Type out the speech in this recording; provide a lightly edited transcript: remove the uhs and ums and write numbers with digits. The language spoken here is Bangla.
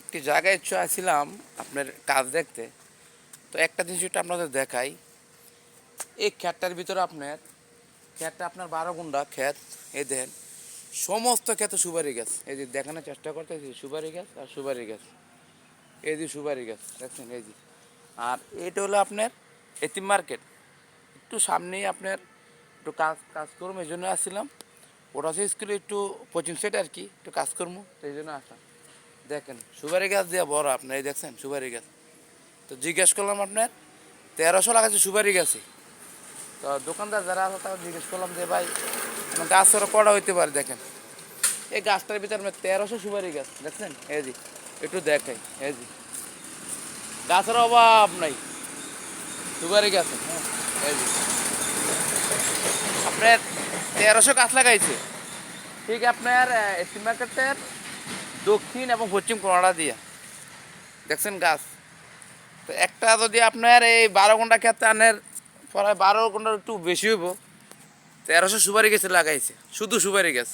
একটি জায়গায় আসছিলাম আপনার কাজ দেখতে। তো একটা জিনিস একটু আপনাদের দেখাই। এই ক্ষেতটার ভিতরে ক্ষেতটা আপনার 12 গুণ্ঠা ক্ষেত। এই দেখেন সমস্ত ক্ষেতে সুপারি গাছ। এই যে দেখানোর চেষ্টা করতেছি, সুপারি গাছ আর সুপারি গাছ। এই যে সুপারি গাছ দেখছেন, এই যে। আর এটা হলো আপনার এতিম মার্কেট। একটু সামনেই আপনার একটু কাজকর্ম এই জন্য আসছিলাম। ওটা হচ্ছে স্কুলে একটু কোচিং সেট আর কি, একটু কাজকর্ম, এই জন্য আসলাম। দেখেন সুপারি গাছ দিয়ে বড়, আপনার এই দেখছেন সুপারি গাছ। তো জিজ্ঞেস করলাম আপনার 1300 লাগাচ্ছে সুপারি গাছে। তো দোকানদার যারা আছে তারা জিজ্ঞেস করলাম যে ভাই গাছ আরও কটা হইতে পারে। দেখেন এই গাছটার ভিতরে আপনার 1300 সুপারি গাছ দেখছেন। এই জি একটু দেখাই, এই জি গাছের অভাব নাই, সুপারি গাছে। হ্যাঁ, এই জি আপনার 1300 গাছ লাগাইছে। ঠিক আপনার এসি মার্কেটের দক্ষিণ এবং পশ্চিম কোণাটা দিয়ে দেখছেন গাছ। তো একটা যদি আপনার এই 12 ঘন্টা ক্ষেত্রে আনের প্রায় 12 ঘন্টার একটু বেশি হইব, 1300 সুপারি গাছ লাগাইছে, শুধু সুপারি গাছ।